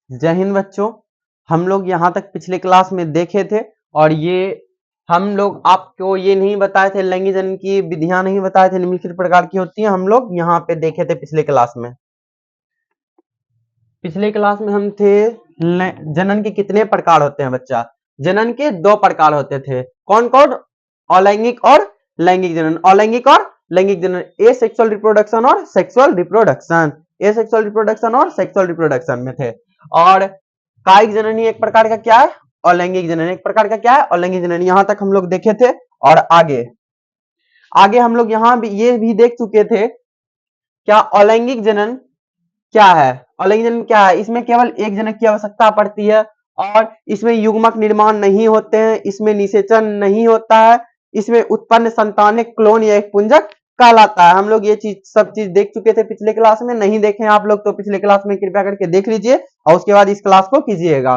जय हिंद बच्चों। हम लोग यहाँ तक पिछले क्लास में देखे थे और ये हम लोग आपको ये नहीं बताए थे, लैंगिक जनन की विधियां नहीं बताए थे, निम्नलिखित प्रकार की होती हैं, हम लोग यहाँ पे देखे थे पिछले क्लास में। पिछले क्लास में हम थे जनन के कितने प्रकार होते हैं बच्चा। जनन के 2 प्रकार होते थे, कौन कौन? अलैंगिक और लैंगिक जनन। अलैंगिक और लैंगिक जनन, ए सेक्सुअल रिप्रोडक्शन और सेक्सुअल रिप्रोडक्शन, ए सेक्सुअल रिप्रोडक्शन और सेक्सुअल रिप्रोडक्शन में थे। और कायिक जनन एक प्रकार का क्या है? अलैंगिक जनन एक प्रकार का क्या है? अलैंगिक जनन। यहां तक हम लोग देखे थे। और आगे आगे हम लोग यहाँ भी ये भी देख चुके थे क्या अलैंगिक जनन क्या है। अलैंगिक जनन क्या है? इसमें केवल एक जनक की आवश्यकता पड़ती है और इसमें युग्मक निर्माण नहीं होते हैं, इसमें निषेचन नहीं होता है, इसमें उत्पन्न संतान एक क्लोन या एक पुंजक कहलाता है। हम लोग ये सब चीज देख चुके थे पिछले क्लास में। नहीं देखे आप लोग तो पिछले क्लास में कृपया करके देख लीजिए और उसके बाद इस क्लास को कीजिएगा।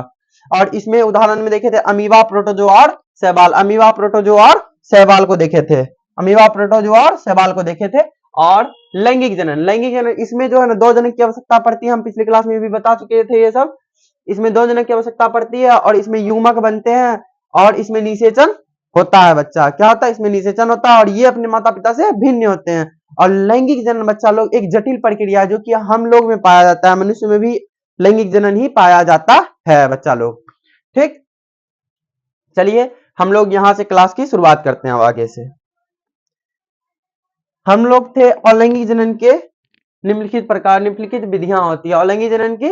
और इसमें उदाहरण में देखे थे अमीबा, प्रोटोजोआ और शैवाल। अमीबा, प्रोटोजोआ और शैवाल को देखे थे। अमीबा, प्रोटोजोआ और शैवाल को देखे थे। और लैंगिक जनन, लैंगिक जनन इसमें जो है ना 2 जनक की आवश्यकता पड़ती है। हम पिछले क्लास में भी बता चुके थे ये सब। इसमें 2 जनक की आवश्यकता पड़ती है और इसमें युग्मक बनते हैं और इसमें निषेचन होता है बच्चा। क्या होता है? इसमें निषेचन होता है और ये अपने माता पिता से भिन्न होते हैं। और लैंगिक जनन बच्चा लोग एक जटिल प्रक्रिया है जो कि हम लोग में पाया जाता है, मनुष्य में भी लैंगिक जनन ही पाया जाता है बच्चा लोग। ठीक, चलिए हम लोग यहां से क्लास की शुरुआत करते हैं। आगे से हम लोग थे अलैंगिक जनन के निम्नलिखित प्रकार, निम्नलिखित विधियां होती है। अलैंगिक जनन की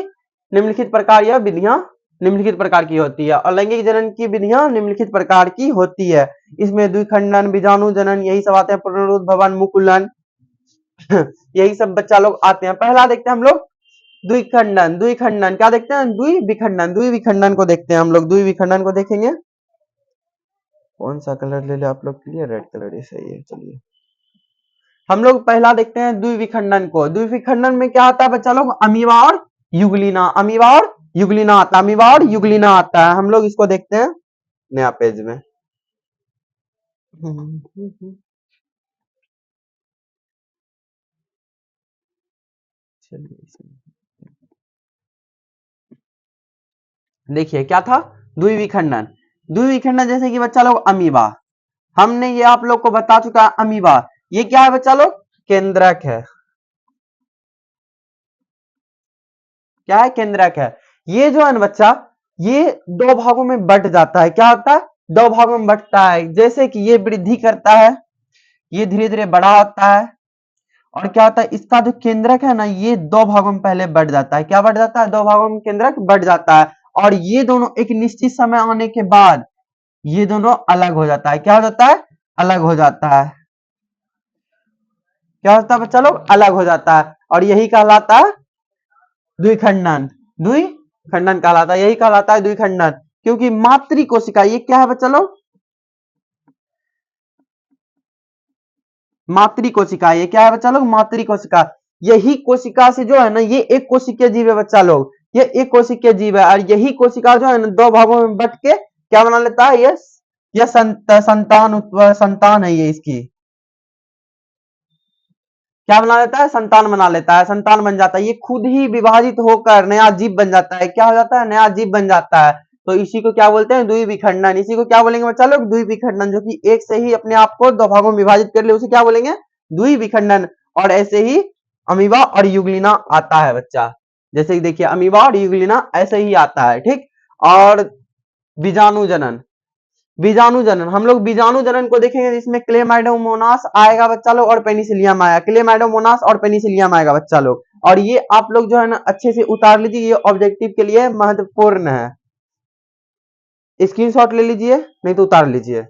निम्नलिखित प्रकार या विधियां निम्नलिखित प्रकार की होती है। अलैंगिक जनन की विधियां निम्नलिखित प्रकार की होती है। इसमें द्विखंडन, बीजाणु जनन, यही सब आते हैं, पुनरुद्भवन, मुकुलन यही सब बच्चा लोग आते हैं। पहला देखते हैं हम लोग द्विखंडन। द्विखंडन क्या देखते हैं? द्विविखंडन। द्विविखंडन को देखते हैं हम लोग। द्विविखंडन को देखेंगे। कौन सा कलर ले ले आप लोग के लिए? रेड कलर ही सही है। चलिए हम लोग पहला देखते हैं द्विविखंडन को। द्विविखंडन में क्या आता है बच्चा लोग? अमीबा और युगलिना। अमीबा और युगलिना आता है। अमीबा और युगलिना आता है। हम लोग इसको देखते हैं नया पेज में। देखिए क्या था द्विविखंडन। द्विविखंडन जैसे कि बच्चा लोग अमीबा, हमने ये आप लोग को बता चुका है। अमीबा ये क्या है बच्चा लोग? केंद्रक है। क्या है? केंद्रक है। ये जो है ना बच्चा, ये 2 भागों में बट जाता है। क्या होता है? 2 भागों में बटता है। जैसे कि ये वृद्धि करता है, ये धीरे धीरे बड़ा होता है। और क्या होता है? इसका जो केंद्रक है ना, ये 2 भागों में पहले बढ़ जाता है। क्या बढ़ जाता है? 2 भागों में केंद्रक बढ़ जाता है। और ये दोनों एक निश्चित समय आने के बाद ये दोनों अलग हो जाता है। क्या हो जाता है? अलग हो जाता है। क्या होता है बच्चा लोग? अलग हो जाता है। और यही कहलाता है द्विखंडन। द्विखंडन कहलाता है, यही कहलाता है द्विखंडन। क्योंकि मातृ कोशिका, ये क्या है बच्चा लोग? मातृ कोशिका। ये क्या है बच्चा लोग? मातृ कोशिका। यही कोशिका से जो है ना, ये एक कोशिकीय जीव है बच्चा लोग। ये एक कोशिकीय जीव है और यही कोशिका जो है ना 2 भागों में बट के क्या बना लेता है? ये संतान है। ये इसकी क्या बना लेता है? संतान बना लेता है। संतान बन जाता है। ये खुद ही विभाजित होकर नया जीव बन जाता है। क्या हो जाता है? नया जीव बन जाता है। तो इसी को क्या बोलते हैं? द्विविखंडन। इसी को क्या बोलेंगे बच्चा लोग? द्विविखंडन। जो कि एक से ही अपने आप को 2 भागों में विभाजित कर ले, उसे क्या बोलेंगे? द्विविखंडन। और ऐसे ही अमीबा और युगलिना आता है बच्चा। जैसे कि देखिए अमीबा और युगलिना ऐसे ही आता है। ठीक, और बीजाणु जनन। बीजाणु जनन हम लोग बीजाणु जनन को देखेंगे, जिसमें क्लेमाइडोमोनास आएगा बच्चा लोग और पेनिसिलियम आएगा। क्लेमाइडोमोनास और पेनिसिलियम आएगा बच्चा लोग। और ये आप लोग जो है ना अच्छे से उतार लीजिए, ये ऑब्जेक्टिव के लिए महत्वपूर्ण है। स्क्रीनशॉट ले लीजिए, नहीं तो उतार लीजिए।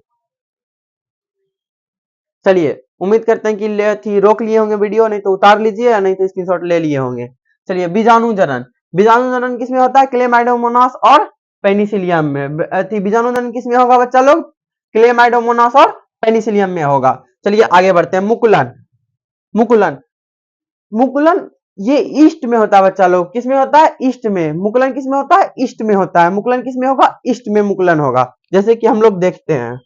चलिए उम्मीद करते हैं कि रोक लिए होंगे वीडियो, नहीं तो उतार लीजिए, नहीं तो स्क्रीनशॉट ले लिए होंगे। चलिए बीजाणु जनन। बीजाणु जनन किसमें होता है? क्लेमाइडोमोनास और पेनिसिलियम में। बीजाणु जनन किसमें होगा बच्चा लोग? क्लेमाइडोमोनास और पेनिसिलियम में होगा। चलिए आगे बढ़ते हैं। मुकुलन। मुकुलन, मुकुलन ये ईस्ट में होता है बच्चा लोग। किसमें होता है? ईस्ट में। मुकुलन किसमें होता है? ईस्ट में होता है। मुकुलन किसमें होगा? ईस्ट में मुकुलन होगा, जैसे कि हम लोग देखते हैं।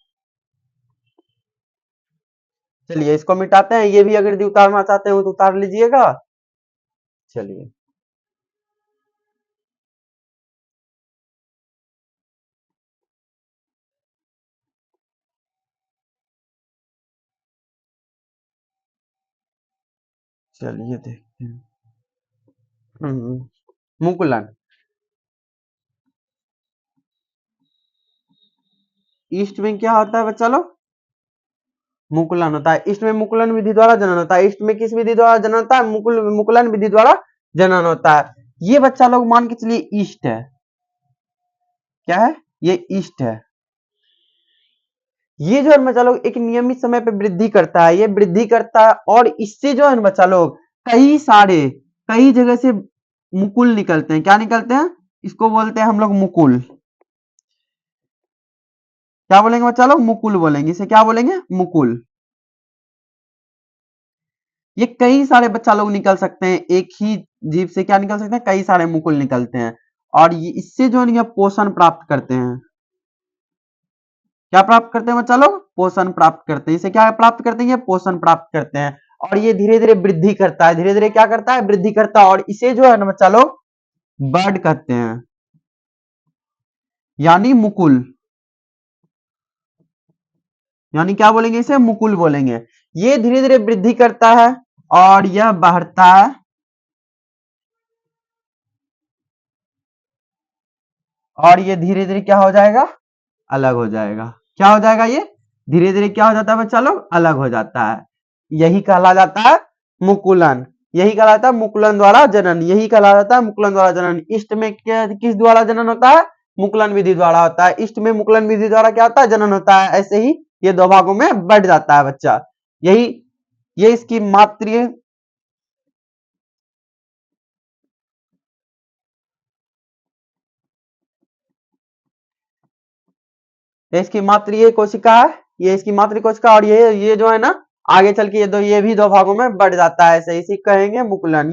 चलिए इसको मिटाते हैं। ये भी अगर उतारना चाहते हो तो उतार लीजिएगा। चलिए चलिए देखते हैं। मुकुलन ईस्ट में क्या होता है बच्चा लोग? मुकुलन होता है। ईस्ट में मुकुलन विधि द्वारा जनन होता है। ईस्ट में किस विधि द्वारा जनन होता है? मुकुलन विधि द्वारा जनन होता है। ये बच्चा लोग मान के चलिए ईस्ट है। क्या है? ये ईस्ट है। ये जो है बच्चा लोग एक नियमित समय पे वृद्धि करता है। ये वृद्धि करता है और इससे जो है बच्चा लोग कई जगह से मुकुल निकलते हैं। क्या निकलते हैं? इसको बोलते हैं हम लोग मुकुल। क्या बोलेंगे बच्चा लोग? मुकुल बोलेंगे। इसे क्या बोलेंगे? मुकुल। ये कई सारे बच्चा लोग निकल सकते हैं। एक ही जीव से क्या निकल सकते हैं? कई सारे मुकुल निकलते हैं और ये इससे जो है पोषण प्राप्त करते हैं। क्या प्राप्त करते हैं बच्चा लोग? पोषण प्राप्त करते हैं। इसे क्या प्राप्त करते हैं? ये पोषण प्राप्त करते हैं और ये धीरे धीरे वृद्धि करता है। धीरे धीरे क्या करता है? वृद्धि करता है और इसे जो है ना बच्चा लोग बर्ड कहते हैं, यानी मुकुल। यानी क्या बोलेंगे? इसे मुकुल बोलेंगे। ये धीरे धीरे वृद्धि करता है और यह बढ़ता है और ये धीरे धीरे क्या हो जाएगा? अलग हो जाएगा। क्या हो जाएगा? ये धीरे धीरे क्या हो जाता है बच्चा लोग? अलग हो जाता है। यही कहला जाता है मुकुलन। यही कहलाता है मुकुलन द्वारा जनन। यही कहला जाता है मुकुलन द्वारा जनन। ईस्ट में क्या किस द्वारा जनन होता है? मुकुलन विधि द्वारा होता है। ईस्ट में मुकुलन विधि द्वारा क्या होता है? जनन होता है। ऐसे ही ये दो भागों में बढ़ जाता है बच्चा। यही ये इसकी मातृ ये इसकी मात्र ये कोशिका है। ये इसकी मातृ कोशिका और ये जो है ना आगे चल के ये भी दो भागों में बढ़ जाता है। ऐसे इसी कहेंगे मुकुलन।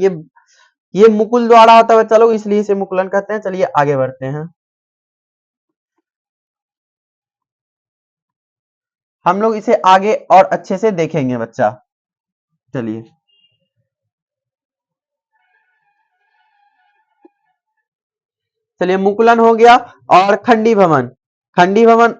ये मुकुल द्वारा होता है। चलो इसलिए इसे मुकुलन कहते हैं। चलिए आगे बढ़ते हैं। हम लोग इसे आगे और अच्छे से देखेंगे बच्चा। चलिए चलिए मुकुलन हो गया और खंडी भवन। खंडी भवन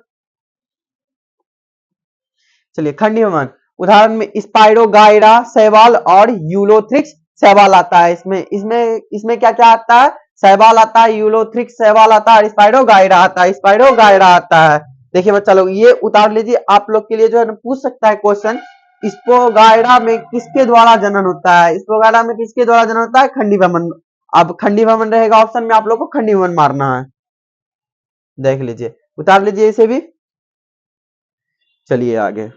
चलिए खंडी भवन उदाहरण में स्पाइरोगाइरा शैवाल और यूलोथ्रिक्स शैवाल आता है। इसमें इसमें इसमें क्या क्या आता है? शैवाल आता है, यूलोथ्रिक्स शैवाल आता है और स्पाइरोगाइरा आता है। स्पाइरोगाइरा आता है। देखिए बच्चा लोग ये उतार लीजिए। आप लोग के लिए जो है ना पूछ सकता है क्वेश्चन, स्पोगाइरा में किसके द्वारा जनन होता है? स्पोगाइरा में किसके द्वारा जनन होता है? खंडी भवन। अब खंडी भवन रहेगा ऑप्शन में, आप लोग को खंडी भवन मारना है। देख लीजिए, उतार लीजिए इसे भी। चलिए आगे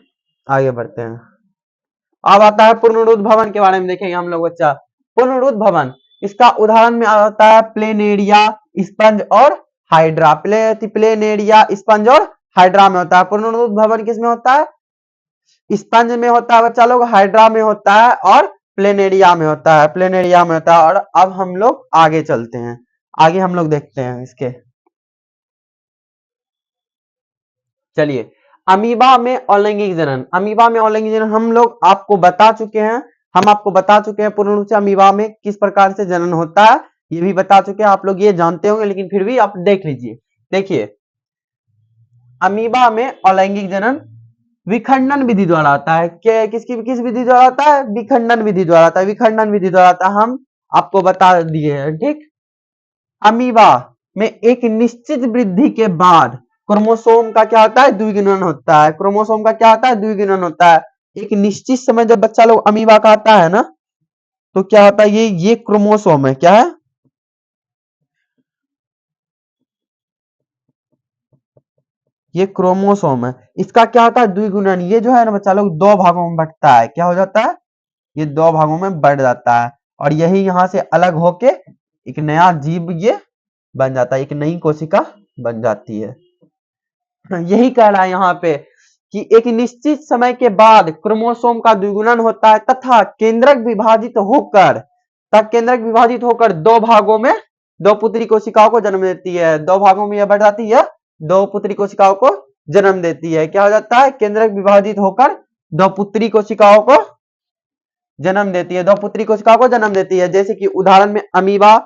आगे बढ़ते हैं। अब आता है पुनरुद्ध भवन के बारे में देखेंगे हम लोग बच्चा। पुनरुद्ध भवन इसका उदाहरण में आता है प्लेनेरिया, स्पंज और हाइड्रा। प्लेनेरिया, स्पंज और हाइड्रा में होता है। पुनरुद्ध भवन किस में होता है? स्पंज में होता है बच्चा लोग, हाइड्रा में होता है और प्लेनेरिया में होता है। प्लेनेरिया में होता है। और अब हम लोग आगे चलते हैं। आगे हम लोग देखते हैं इसके। चलिए अमीबा में अलैंगिक जनन। अमीबा में अलैंगिक जनन हम लोग आपको बता चुके हैं। हम आपको बता चुके हैं पूर्ण रूप से अमीबा में किस प्रकार से जनन होता है। ये भी बता चुके हैं। आप लोग ये जानते होंगे लेकिन फिर भी आप देख लीजिए। देखिए अमीबा में अलैंगिक जनन विखंडन विधि द्वारा आता है। किस विधि द्वारा आता है? विखंडन विधि द्वारा आता है। विखंडन विधि द्वारा आता है। हम आपको बता दिए हैं। ठीक। अमीबा में एक निश्चित वृद्धि के बाद क्रोमोसोम का क्या होता है? द्विगुणन होता है। क्रोमोसोम का क्या होता है? द्विगुणन होता है। एक निश्चित समय जब बच्चा लोग अमीबा का आता है ना, तो क्या होता है? ये क्रोमोसोम है। क्या है? ये क्रोमोसोम है। इसका क्या होता है? द्विगुणन। ये जो है ना बच्चा लोग दो भागों में बंटता है। क्या हो जाता है? ये दो भागों में बढ़ जाता है और यही यहां से अलग होके एक नया जीव ये बन जाता है। एक नई कोशिका बन जाती है। यही कह रहा है यहाँ पे कि एक निश्चित समय के बाद क्रोमोसोम का द्विगुणन होता है तथा केंद्रक विभाजित होकर दो भागों में दो पुत्री कोशिकाओं को जन्म देती है। दो भागों में यह बढ़ जाती है, दो पुत्री कोशिकाओं को जन्म देती है। क्या हो जाता है? केंद्रक विभाजित होकर दो पुत्री कोशिकाओं को जन्म देती है। दो पुत्री कोशिकाओं को जन्म देती है। जैसे कि उदाहरण में अमीबा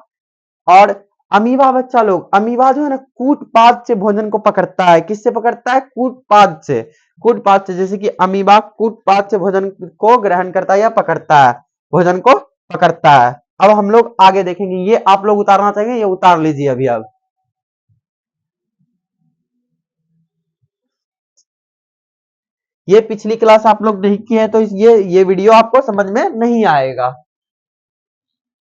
और अमीबा बच्चा लोग, अमीबा जो है ना कूटपाद से भोजन को पकड़ता है। किससे पकड़ता है? कूटपाद से। कूटपाद से, जैसे कि अमीबा कूटपाद से भोजन को ग्रहण करता है या पकड़ता है। भोजन को पकड़ता है। अब हम लोग आगे देखेंगे, ये आप लोग उतारना चाहेंगे, ये उतार लीजिए अभी। अब ये पिछली क्लास आप लोग नहीं किए हैं तो ये वीडियो आपको समझ में नहीं आएगा।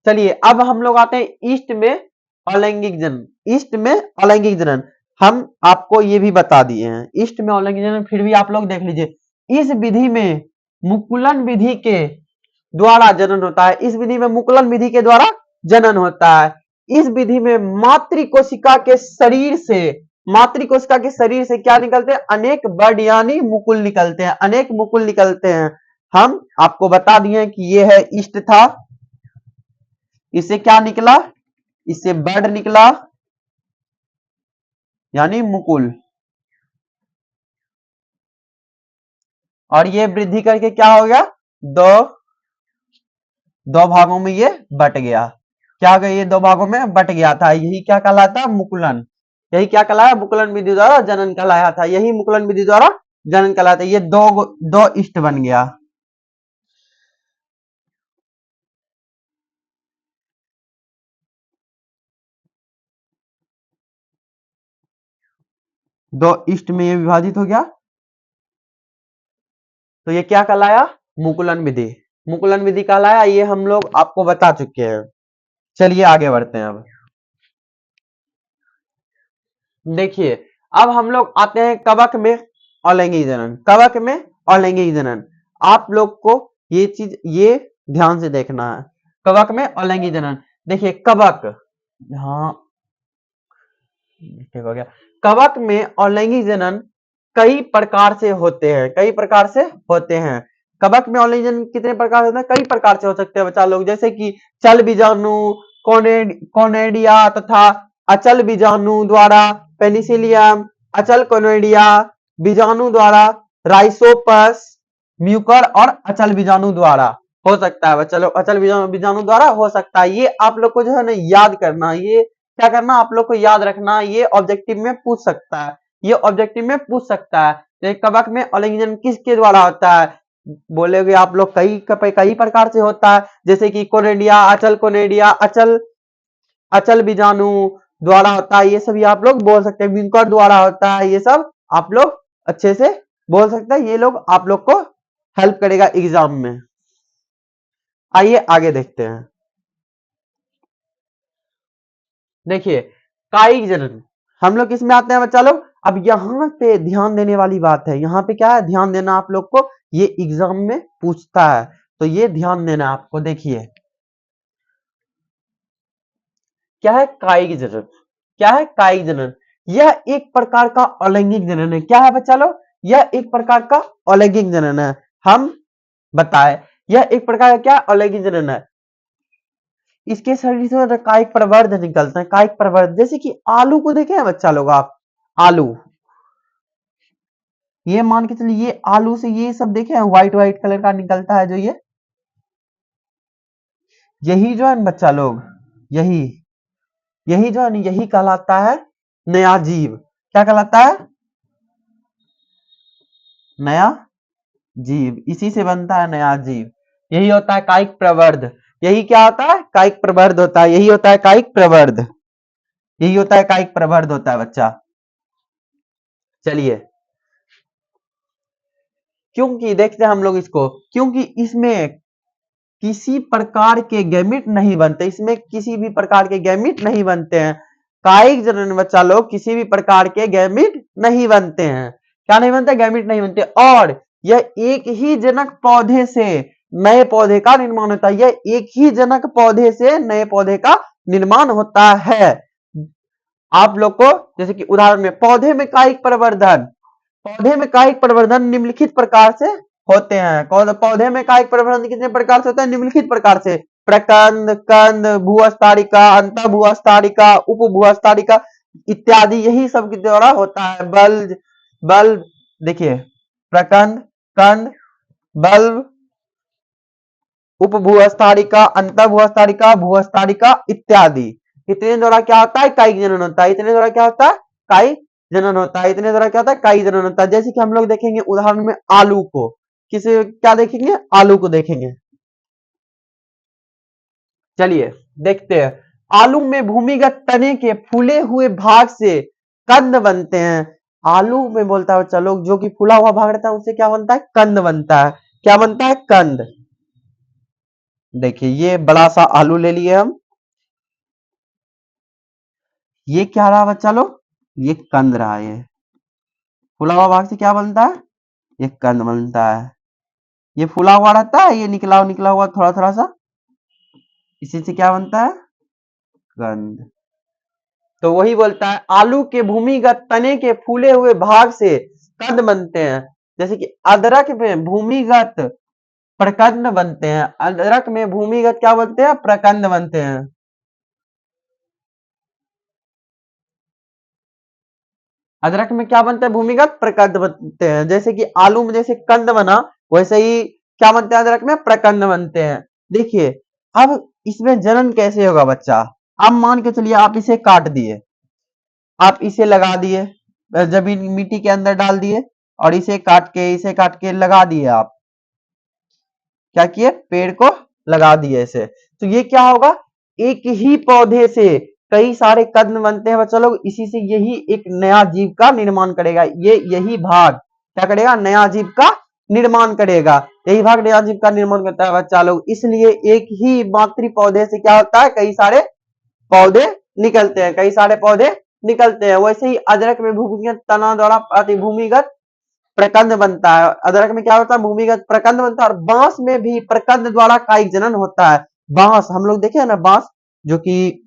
चलिए अब हम लोग आते हैं ईस्ट में अलैंगिक जनन। ईस्ट में अलैंगिक जनन हम आपको ये भी बता दिए हैं। ईस्ट में अलैंगिक जनन फिर भी आप लोग देख लीजिए। इस विधि में मुकुलन विधि के द्वारा जनन होता है। इस विधि में मुकुलन विधि के द्वारा जनन होता है। इस विधि में मातृकोशिका के शरीर से, मातृकोशिका के शरीर से क्या निकलते हैं? अनेक बर्ड यानी मुकुल निकलते हैं, अनेक मुकुल निकलते हैं। हम आपको बता दिए कि ये है ईस्ट था, इससे क्या निकला? इससे बर्ड निकला यानी मुकुल, और ये वृद्धि करके क्या हो गया? दो दो भागों में ये बट गया। क्या हो गया? ये दो भागों में बट गया था। यही क्या कहलाता है? मुकुलन। यही क्या कहलाया? मुकुलन विधि द्वारा जनन कहलाया था। यही मुकुलन विधि द्वारा जनन कहलाता है। ये दो इष्ट बन गया। दो इष्ट में ये विभाजित हो गया, तो ये क्या कहलाया? मुकुलन विधि। मुकुलन विधि कहलाया। ये हम लोग आपको बता चुके हैं। चलिए आगे बढ़ते हैं। अब देखिए, अब हम लोग आते हैं कवक में अलैंगिक जनन। कवक में अलैंगिक जनन आप लोग को ये चीज ये ध्यान से देखना है। कवक में अलैंगिक जनन देखिए, कवक, हाँ ठीक हो गया। कवक में अलैंगिक जनन कई प्रकार से होते हैं, कई प्रकार से होते हैं। कवक में अलैंगिक जनन कितने प्रकार से होते हैं? कई प्रकार से हो सकते हैं बच्चा लोग, जैसे कि चल बीजाणु, कोनेडिया तथा अचल बीजाणु द्वारा पेनिसिलियम, अचल कोनेडिया बीजाणु द्वारा राइसोपस, म्यूकर और अचल बीजाणु द्वारा हो सकता है बच्चा लोग। अचल बीजाणु द्वारा हो सकता है। ये आप लोग को जो है ना याद करना, ये क्या करना आप लोग को याद रखना। ये ऑब्जेक्टिव में पूछ सकता है, ये ऑब्जेक्टिव में पूछ सकता है। तो कवक में अलैंगिक जनन किसके द्वारा होता है? बोलेगे आप लोग कई प्रकार से होता है, जैसे कि कोनेडिया, अचल कोनेडिया, अचल अचल बीजाणु द्वारा होता है। ये सभी आप लोग बोल सकते हैं। म्यूकर द्वारा होता है। ये सब आप लोग अच्छे से बोल सकते हैं। ये लोग आप लोग को हेल्प करेगा एग्जाम में। आइए आगे देखते हैं। देखिए, कायिक जनन हम लोग किसमें आते हैं बच्चा लोग? अब यहाँ पे ध्यान देने वाली बात है। यहाँ पे क्या है? ध्यान देना आप लोग को, ये एग्जाम में पूछता है, तो ये ध्यान देना आपको। देखिए क्या है कायिक जनन? क्या है कायिक जनन? यह एक प्रकार का अलैंगिक जनन है। क्या है बच्चा लोग? यह एक प्रकार का अलैंगिक जनन है। हम बताए यह एक प्रकार का क्या अलैंगिक जनन है। इसके शरीर से कायिक प्रवर्ध निकलते हैं। कायिक प्रवर्ध जैसे कि आलू को देखे हैं बच्चा लोग आप? आलू, ये मान के चलिए ये आलू से ये सब देखे हैं, व्हाइट व्हाइट कलर का निकलता है जो ये, यही जो है बच्चा लोग, यही यही जो है यही कहलाता है नया जीव। क्या कहलाता है? नया जीव। इसी से बनता है नया जीव। यही होता है कायिक प्रवर्ध। यही क्या होता है? कायिक प्रवर्ध होता है। यही होता है कायिक प्रवर्ध। यही होता है कायिक प्रवर्ध होता है बच्चा। चलिए, क्योंकि देखते हैं हम लोग इसको, क्योंकि इसमें किसी प्रकार के गैमिट नहीं बनते। इसमें किसी भी प्रकार के गैमिट नहीं बनते हैं। कायिक जनन बच्चा लोग किसी भी प्रकार के गैमिट नहीं बनते हैं। क्या नहीं बनते? गैमिट नहीं बनते। और यह एक ही जनक पौधे से नए पौधे का निर्माण होता है। यह एक ही जनक पौधे से नए पौधे का निर्माण होता है। आप लोग को जैसे कि उदाहरण में पौधे में कायिक प्रवर्धन, पौधे में कायिक प्रवर्धन निम्नलिखित प्रकार से होते हैं। पौधे में कायिक प्रवर्धन कितने प्रकार से होते हैं? निम्नलिखित प्रकार से, प्रकंद, कंद, भूअस्तारिका, अंतःभूअस्तारिका, उपभूअस्तारिका इत्यादि, यही सब के द्वारा होता है। बल्ब बल्ब देखिए, प्रकंद, कंद, बल्ब, उपभूअस्तारिका, अंतःभूअस्तारिका, भूअस्तारिका इत्यादि, इतने द्वारा क्या होता है? कायिक जनन होता है। इतने द्वारा क्या होता है? कायिक जनन होता है। इतने द्वारा क्या होता है? कायिक जनन होता है। जैसे कि हम लोग देखेंगे उदाहरण में आलू को, किसे क्या देखेंगे? आलू को देखेंगे। चलिए देखते हैं। आलू में भूमिगत तने के फूले हुए भाग से कंद बनते हैं। आलू में बोलता है चलो जो कि फूला हुआ भाग रहता है उससे क्या बनता है, कंद बनता है। क्या बनता है, कंद। देखिए ये बड़ा सा आलू ले लिए हम, ये क्या रहा बच्चा लोग, ये कंद रहा। ये फूला हुआ भाग से क्या बनता है, ये कंद बनता है। ये फूला हुआ रहता है, ये निकला हुआ थोड़ा थोड़ा सा, इसी से क्या बनता है, कंद। तो वही बोलता है आलू के भूमिगत तने के फूले हुए भाग से कंद बनते हैं। जैसे कि अदरक में भूमिगत प्रकंद बनते हैं। अदरक में भूमिगत क्या बनते हैं, प्रकंद बनते हैं। अदरक में क्या बनता है, भूमिगत प्रकंद बनते हैं। जैसे कि आलू में जैसे कंद बना, वैसे ही क्या बनते हैं, अदरक में प्रकंद बनते हैं। देखिए अब इसमें जनन कैसे होगा बच्चा। अब मान के चलिए आप इसे काट दिए, आप इसे लगा दिए, जमीन मिट्टी के अंदर डाल दिए, और इसे काट के लगा दिए। आप क्या किए, पेड़ को लगा दिए ऐसे। तो ये क्या होगा, एक ही पौधे से कई सारे कद बनते हैं बच्चा लोग। इसी से यही एक नया जीव का निर्माण करेगा। ये यही भाग क्या करेगा, नया जीव का निर्माण करेगा। यही भाग नया जीव का निर्माण करता है बच्चा लोग। इसलिए एक ही मातृ पौधे से क्या होता है, कई सारे पौधे निकलते हैं, कई सारे पौधे निकलते हैं। वैसे ही अदरक में भूमिगत तना द्वारा भूमिगत प्रकंद बनता है। अदरक में क्या होता है, भूमिगत प्रकंद बनता है। और बांस में भी प्रकंद द्वारा कायिक जनन होता है। बांस हम लोग देखे हैं ना, बांस जो कि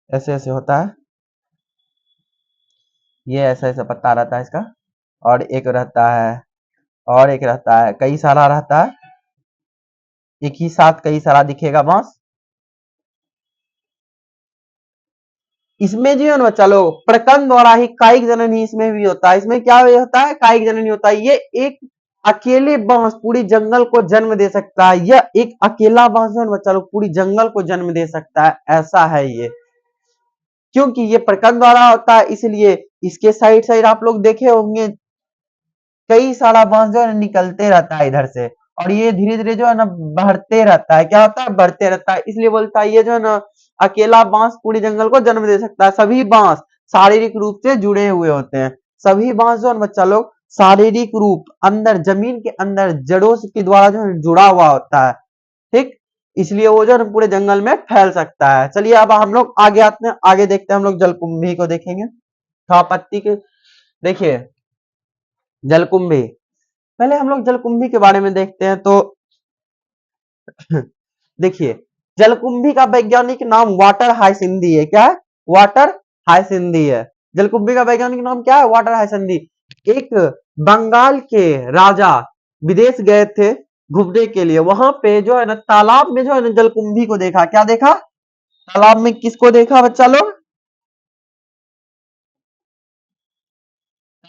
ऐसे ऐसे होता है, ये ऐसा ऐसा पत्ता रहता है इसका, और एक रहता है, और एक रहता है, कई सारा रहता है, एक ही साथ कई सारा दिखेगा बांस। इसमें जो है ना बच्चा लोग, प्रकंद द्वारा ही कायिक जनन ही इसमें भी होता है। इसमें क्या होता है, कायिक जनन ही होता है। ये एक अकेले बांस पूरी जंगल को जन्म दे सकता है। यह एक अकेला बांस जो है ना बच्चा लोग, पूरी जंगल को जन्म दे सकता है, ऐसा है ये। क्योंकि ये प्रकंद द्वारा होता है, इसलिए इसके साइड साइड आप लोग देखे होंगे, कई सारा बांस जो है ना निकलते रहता है इधर से, और ये धीरे धीरे जो है ना बढ़ते रहता है। क्या होता है, बढ़ते रहता है। इसलिए बोलता है ये जो है ना अकेला बांस पूरी जंगल को जन्म दे सकता है। सभी बांस शारीरिक रूप से जुड़े हुए होते हैं। सभी बांस जो है ना बच्चा लोग शारीरिक रूप अंदर जमीन के अंदर जड़ों के द्वारा जो है जुड़ा हुआ होता है। ठीक, इसलिए वो जो है ना पूरे जंगल में फैल सकता है। चलिए अब हम लोग आगे आते हैं, आगे देखते हैं, हम लोग जलकुंभी को देखेंगे। पत्ती के देखिए, जलकुंभी, पहले हम लोग जलकुंभी के बारे में देखते हैं। तो देखिए जलकुंभी का वैज्ञानिक नाम वाटर हाइसिंदी है। क्या है, वाटर हाइसिंदी है। जलकुंभी का वैज्ञानिक नाम क्या है, वाटर हाइसिंदी। एक बंगाल के राजा विदेश गए थे घूमने के लिए, वहां पे जो है ना तालाब में जो है ना जलकुंभी को देखा। क्या देखा, तालाब में किसको देखा बच्चा लोग,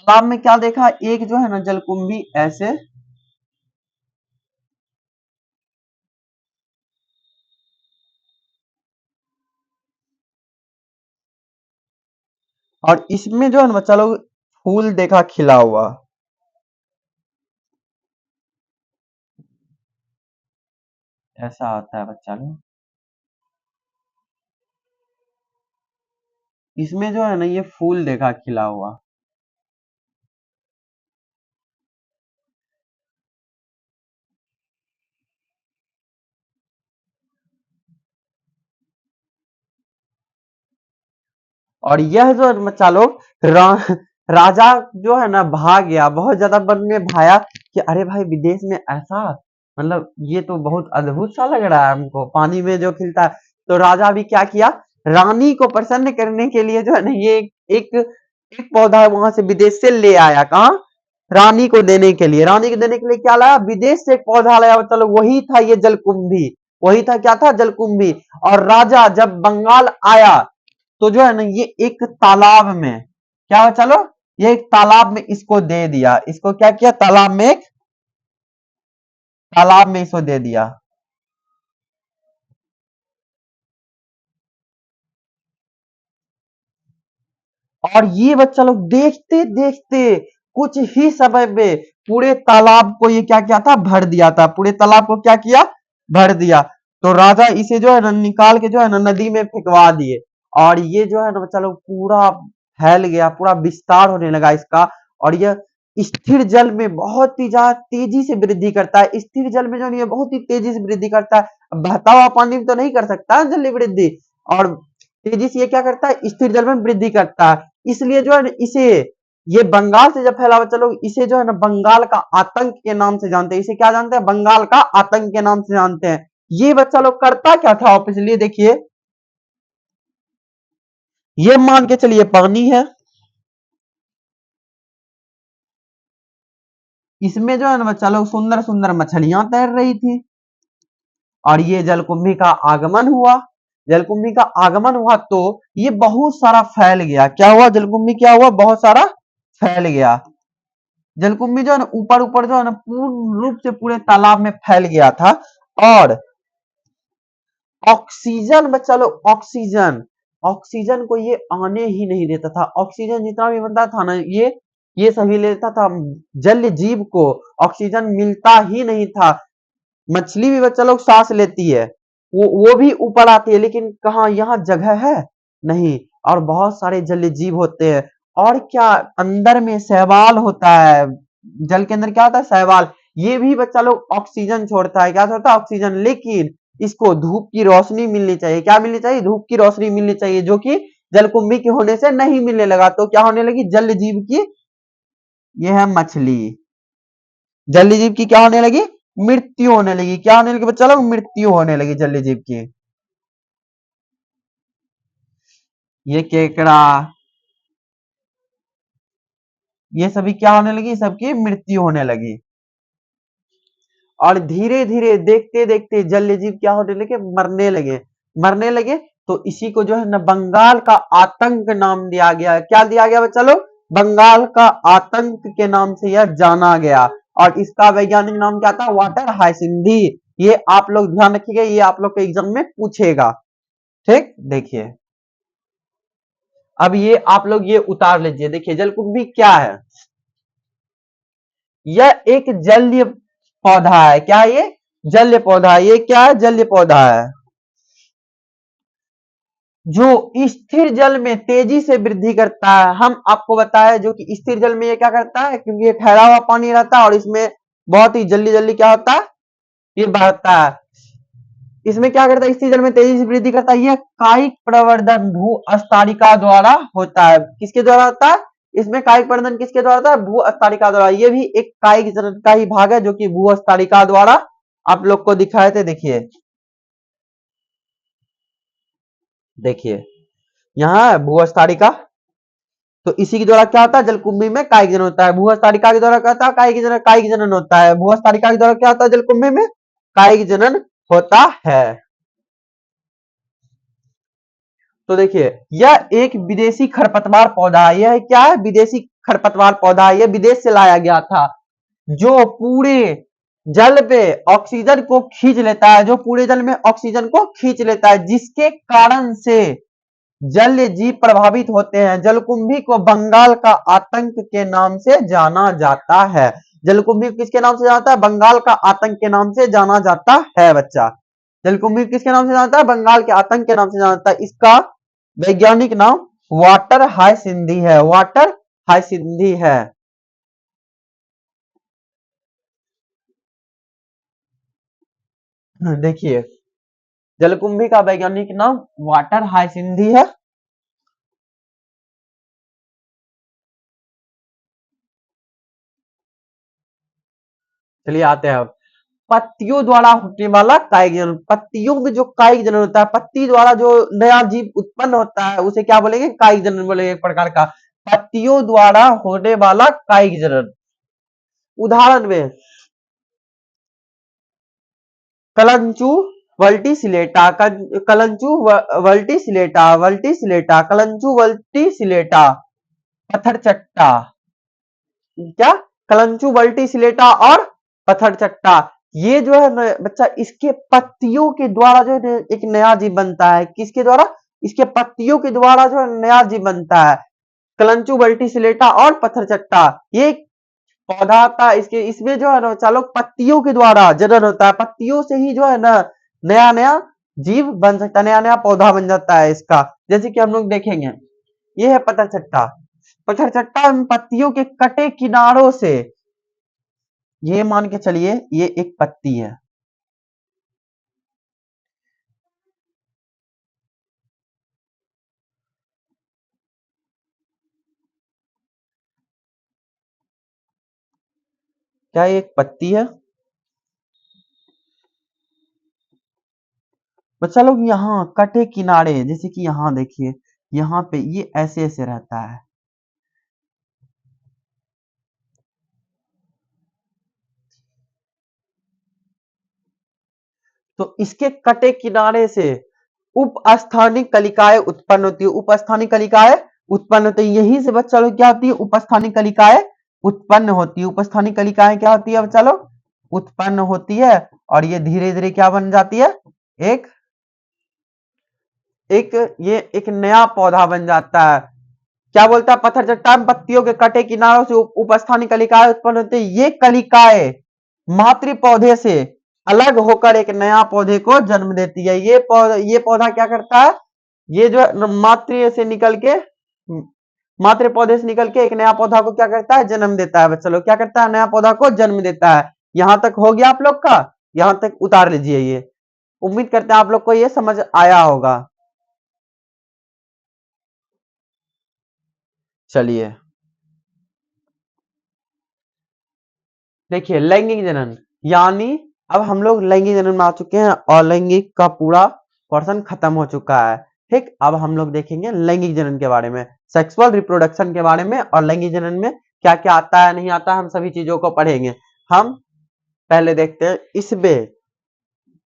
तालाब में क्या देखा, एक जो है ना जलकुंभी ऐसे, और इसमें जो है ना बच्चा लोग फूल देखा खिला हुआ। ऐसा होता है बच्चा लोग, इसमें जो है ना ये फूल देखा खिला हुआ। और यह जो है बच्चा लोग राजा जो है ना भाग गया, बहुत ज्यादा मन में भाया कि अरे भाई विदेश में ऐसा, मतलब ये तो बहुत अद्भुत सा लग रहा है हमको, पानी में जो खिलता है। तो राजा भी क्या किया, रानी को प्रसन्न करने के लिए जो है ना ये एक एक पौधा वहां से विदेश से ले आया। कहा, रानी को देने के लिए। रानी को देने के लिए क्या लाया, विदेश से एक पौधा लाया। चलो वही था ये जलकुंभी, वही था, क्या था, जलकुंभी। और राजा जब बंगाल आया तो जो है ना ये एक तालाब में, क्या हुआ, चलो ये एक तालाब में इसको दे दिया। इसको क्या किया, तालाब में, एक तालाब में इसको दे दिया। और ये बच्चा लोग देखते देखते कुछ ही समय में पूरे तालाब को ये क्या किया था, भर दिया था। पूरे तालाब को क्या किया, भर दिया, तो राजा इसे जो है ना निकाल के जो है ना नदी में फेंकवा दिए, और ये जो है ना बच्चा लोग पूरा फैल गया, पूरा विस्तार होने लगा इसका। और यह स्थिर जल में बहुत ही ज्यादा तेजी से वृद्धि करता है। स्थिर जल में जो है ये बहुत ही तेजी से वृद्धि करता है। अब बहता हुआ पानी में तो नहीं कर सकता जल्दी वृद्धि, और तेजी से ये क्या करता है, स्थिर जल में वृद्धि करता है। इसलिए जो है ना इसे, ये बंगाल से जब फैला बच्चा लोग, इसे जो है ना बंगाल का आतंक के नाम से जानते हैं। इसे क्या जानते हैं, बंगाल का आतंक के नाम से जानते हैं। ये बच्चा लोग करता क्या था ऑब्वियसली, देखिए ये मान के चलिए पानी है, इसमें जो है ना बच्चा लोग सुंदर सुंदर मछलियां तैर रही थी, और ये जलकुंभी का आगमन हुआ। जलकुंभी का आगमन हुआ तो ये बहुत सारा फैल गया। क्या हुआ, जलकुंभी क्या हुआ, बहुत सारा फैल गया। जलकुंभी जो है ना ऊपर ऊपर जो है ना पूर्ण रूप से पूरे तालाब में फैल गया था। और ऑक्सीजन बच्चा लोग, ऑक्सीजन, ऑक्सीजन को ये आने ही नहीं देता था। ऑक्सीजन जितना भी बनता था ना ये सभी लेता था। जल जीव को ऑक्सीजन मिलता ही नहीं था। मछली भी बच्चा लोग सांस लेती है, वो भी ऊपर आती है, लेकिन कहाँ यहाँ जगह है नहीं। और बहुत सारे जलीय जीव होते हैं। और क्या, अंदर में शैवाल होता है, जल के अंदर क्या होता है, शैवाल। ये भी बच्चा लोग ऑक्सीजन छोड़ता है, क्या छोड़ता है, ऑक्सीजन। लेकिन इसको धूप की रोशनी मिलनी चाहिए, क्या मिलनी चाहिए, धूप की रोशनी मिलनी चाहिए, जो कि जलकुंभी के होने से नहीं मिलने लगा। तो क्या होने लगी, जल जीव की, ये है मछली, जलीय जीव की क्या होने लगी, मृत्यु होने लगी। क्या होने लगी बच्चा लोग, मृत्यु होने लगी जलीय जीव की। ये केकड़ा, ये सभी क्या होने लगी, सबकी मृत्यु होने लगी। और धीरे धीरे देखते देखते जलीय जीव क्या होने लगे, मरने लगे, मरने लगे। तो इसी को जो है ना बंगाल का आतंक नाम दिया गया। क्या दिया गया बच्चा लोग, बंगाल का आतंक के नाम से यह जाना गया। और इसका वैज्ञानिक नाम क्या था, वाटर हाइसिंथी। ये आप लोग ध्यान रखिएगा, ये आप लोग के एग्जाम में पूछेगा। ठीक, देखिए अब ये आप लोग ये उतार लीजिए। देखिए जलकुंभी क्या है, यह एक जलीय पौधा है। क्या है ये, जलीय पौधा है। ये क्या है, जलीय पौधा है, जो स्थिर जल में तेजी से वृद्धि करता है। हम आपको बताया जो कि स्थिर जल में ये क्या करता है, क्योंकि ये ठहरा हुआ पानी रहता है और इसमें बहुत ही जल्दी जल्दी क्या होता है, ये बढ़ता है। इसमें क्या करता है, स्थिर जल में तेजी से वृद्धि करता है। यह कायिक प्रवर्धन भू अस्तारिका द्वारा होता है। किसके द्वारा होता है, इसमें कायिक प्रवर्धन किसके द्वारा होता है, भू अस्तारिका द्वारा। ये भी एक कायिक जनन का ही भाग है, जो कि भू अस्तारिका द्वारा आप लोग को दिखाए थे। देखिए देखिए यहाँ है भू अस्तारिका, तो इसी के द्वारा क्या होता है, जलकुंभी में कायिक जनन होता है। भू अस्तारिका के द्वारा क्या होता है, कायिक जनन होता है। भू अस्तारिका के द्वारा क्या होता है, जलकुंभी में कायिक जनन होता है। तो देखिए यह एक विदेशी खरपतवार पौधा है। यह क्या है, विदेशी खरपतवार पौधा है। यह विदेश से लाया गया था, जो पूरे जल पे ऑक्सीजन को खींच लेता है, जो पूरे जल में ऑक्सीजन को खींच लेता है, जिसके कारण से जल जीव प्रभावित होते हैं। जलकुंभी को बंगाल का आतंक के नाम से जाना जाता है। जलकुंभी किसके नाम से जाना जाता है, बंगाल का आतंक के नाम से जाना जाता है बच्चा। जलकुंभी किसके नाम से जाना जाता है, बंगाल के आतंक के नाम से जाना जाता है। इसका वैज्ञानिक नाम वाटर हाइसिंथी है, वाटर हाइसिंथी है। देखिए जलकुंभी का वैज्ञानिक नाम वाटर हाइसिंथी है। चलिए आते हैं अब पत्तियों द्वारा होने वाला कायिक जनन। पत्तियों में जो कायिक जनन होता है, पत्ती द्वारा जो नया जीव उत्पन्न होता है, उसे क्या बोलेंगे, कायिक जनन बोलेंगे, एक प्रकार का पत्तियों द्वारा होने वाला कायिक जनन। उदाहरण में कलंचू वल्टीसिलेटा, कलंचू वल्टीसिलेटा, वल्टीसिलेटा, कलंचू वल्टीसिलेटा, पत्थर चट्टा। क्या, कलंचू वल्टीसिलेटा और पत्थर चट्टा। ये जो है बच्चा, इसके पत्तियों के द्वारा जो है एक नया जीव बनता है। किसके द्वारा, इसके पत्तियों के द्वारा जो है नया जीव बनता है। कलंचू वल्टीसिलेटा और पत्थर चट्टा, ये पौधा होता है, इसके इसमें जो है ना बच्चा लोग पत्तियों के द्वारा जनन होता है, पत्तियों से ही जो है ना नया नया जीव बन सकता है, नया नया पौधा बन जाता है इसका। जैसे कि हम लोग देखेंगे, ये है पतरचट्टा। पतरचट्टा पत्तियों के कटे किनारों से, ये मान के चलिए ये एक पत्ती है, क्या ये एक पत्ती है बच्चा लोग? यहाँ कटे किनारे, जैसे कि यहाँ देखिए, यहाँ पे ये ऐसे ऐसे रहता है, तो इसके कटे किनारे से उपस्थानिक कलिकाएं उत्पन्न होती है, उपस्थानिक कलिकाएं उत्पन्न होती है। यहीं से बच्चा लोग क्या होती है, उपस्थानिक कलिकाएं उत्पन्न होती है। उपस्थानिक कलिकाएं क्या होती है बच्चा लोग, उत्पन्न होती है, और ये धीरे धीरे क्या बन जाती है, एक एक ये एक नया पौधा बन जाता है। क्या बोलता है, पत्थर चट्टान पत्तियों के कटे किनारों से उपस्थानिक कलिकाएं उत्पन्न होती है। ये कलिकाएं मातृ पौधे से अलग होकर एक नया पौधे को जन्म देती है। ये पौधा क्या करता है, ये जो मातृ से निकल के, मातृ पौधे से निकल के एक नया पौधा को क्या करता है, जन्म देता है। बच्चा लोग क्या करता है, नया पौधा को जन्म देता है। यहां तक हो गया आप लोग का, यहां तक उतार लीजिए। ये उम्मीद करते हैं आप लोग को ये समझ आया होगा। चलिए देखिए, लैंगिक जनन, यानी अब हम लोग लैंगिक जनन में आ चुके हैं, और लैंगिक का पूरा पोर्शन खत्म हो चुका है। ठीक, अब हम लोग देखेंगे लैंगिक जनन के बारे में, सेक्सुअल रिप्रोडक्शन के बारे में, और लैंगिक जनन में क्या क्या आता है नहीं आता है, हम सभी चीजों को पढ़ेंगे। हम पहले देखते हैं, इसमें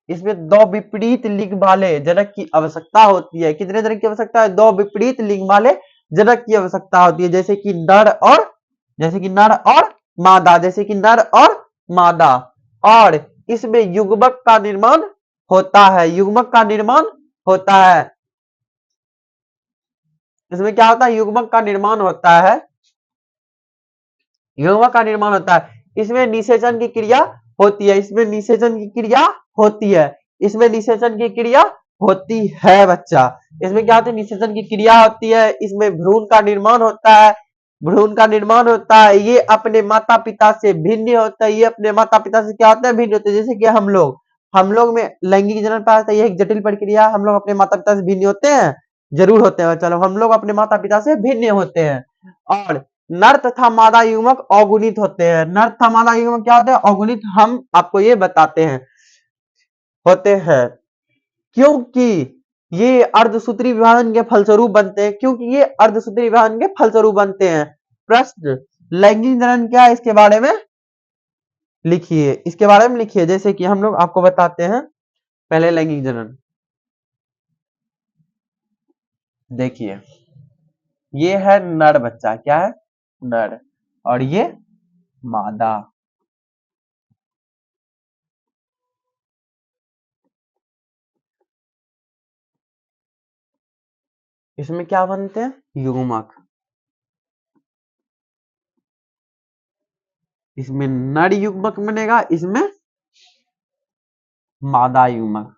इसमें दो विपरीत लिंग वाले जनक की आवश्यकता होती है। कितने जनक की आवश्यकता है, दो विपरीत लिंग वाले जनक की आवश्यकता होती है, जैसे कि नर और, जैसे कि नर और मादा, जैसे कि नर और मादा। और इसमें युग्मक का निर्माण होता है, युग्मक का निर्माण होता है। इसमें क्या होता है, युग्मक का निर्माण होता है, युग्मक का निर्माण होता है। इसमें निषेचन की क्रिया होती है, इसमें निषेचन की क्रिया होती है, इसमें निषेचन की क्रिया होती है बच्चा। इसमें क्या होती है, निषेचन की क्रिया होती है, इसमें भ्रूण का निर्माण होता है, भ्रूण का निर्माण होता है। ये अपने माता पिता से भिन्न होता है, ये अपने माता पिता से क्या होता है, भिन्न होते हैं। जैसे कि हम लोग में लैंगिक जनन पाया था, ये एक जटिल प्रक्रिया, हम लोग अपने माता पिता से भिन्न होते हैं, जरूर होते हैं। चलो, हम लोग अपने माता पिता से भिन्न होते हैं। और नर तथा मादा युग्मक अगुणित होते हैं, नर तथा मादा युग्मक क्या होते हैं, अगुणित। हम आपको ये बताते हैं, होते हैं, क्योंकि ये अर्धसूत्री विभाजन के फलस्वरूप बनते हैं, क्योंकि ये अर्धसूत्री विभाजन के फलस्वरूप बनते हैं। प्रश्न, लैंगिक जनन क्या है, इसके बारे में लिखिए, इसके बारे में लिखिए। जैसे कि हम लोग आपको बताते हैं, पहले लैंगिक जनन देखिए, ये है नर बच्चा, क्या है, नर, और ये मादा। इसमें क्या बनते हैं, युग्मक। इसमें नर युग्मक बनेगा, इसमें मादा युग्मक।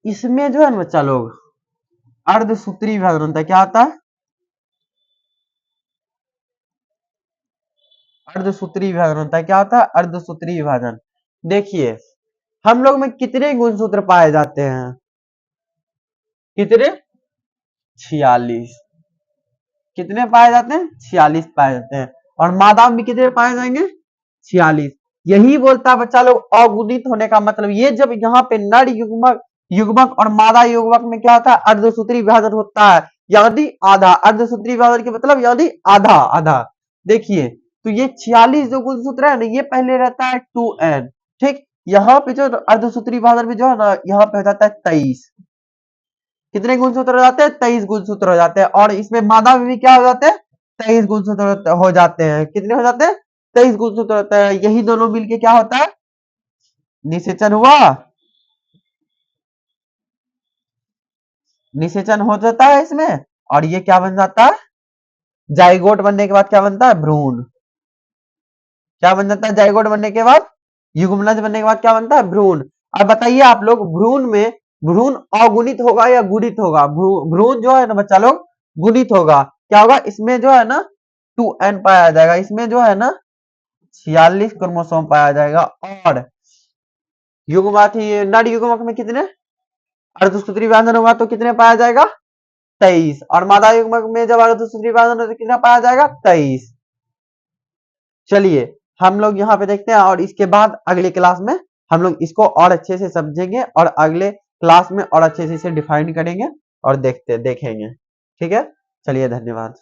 इसमें जो है ना बच्चा लोग, अर्धसूत्री विभाजन होता है। क्या होता है, अर्धसूत्री विभाजन होता है। क्या होता है, अर्धसूत्री विभाजन। देखिए, हम लोग में कितने गुणसूत्र पाए जाते हैं, कितने, 46। कितने पाए जाते हैं, 46 पाए जाते हैं। और मादा में कितने पाए जाएंगे, 46। यही बोलता है बच्चा लोग अगुणित होने का मतलब, ये जब यहाँ पे नर युग्मक युग्मक और मादा युग्मक में क्या होता है, अर्धसूत्री विभाजन होता है, यानी आधा। अर्धसूत्री विभाजन के मतलब यानी आधा आधा। देखिए, तो ये 46 जो गुणसूत्र है ना, ये पहले रहता है 2n। ठीक, यहाँ पे जो अर्धसूत्री विभाजन में जो है ना, यहाँ पे हो जाता है 23। कितने गुणसूत्र हो जाते हैं, 23 गुणसूत्र हो जाते हैं। और इसमें मादा में भी क्या हो जाते हैं, 23 गुणसूत्र हो जाते हैं। कितने हो जाते हैं, 23 गुणसूत्र होते हैं। यही दोनों मिलके क्या होता है, निषेचन हुआ। निषेचन हो जाता है इसमें, और ये क्या बन जाता है, जाइगोट बनने के बाद क्या बनता है, भ्रूण। क्या बन जाता है जाइगोट बनने के बाद, युग्मनज बनने के बाद क्या बनता है, भ्रूण। अब बताइए आप लोग, भ्रूण में भ्रूण अगुणित होगा या गुणित होगा, भ्रूण जो है ना बच्चा लोग गुणित होगा। क्या होगा इसमें जो है ना 2n पाया जाएगा, इसमें जो है ना 46 क्रोमोसोम पाया जाएगा। और युग्मक ही नर युग्मक में कितने, अर्धसूत्री विभाजन होगा तो कितने पाया जाएगा, 23। और मादा युग्मक में जब अर्धसूत्री विभाजन होगा तो कितना पाया जाएगा, 23। चलिए हम लोग यहाँ पे देखते हैं, और इसके बाद अगले क्लास में हम लोग इसको और अच्छे से समझेंगे, और अगले क्लास में और अच्छे से इसे डिफाइन करेंगे और देखेंगे। ठीक है, चलिए धन्यवाद।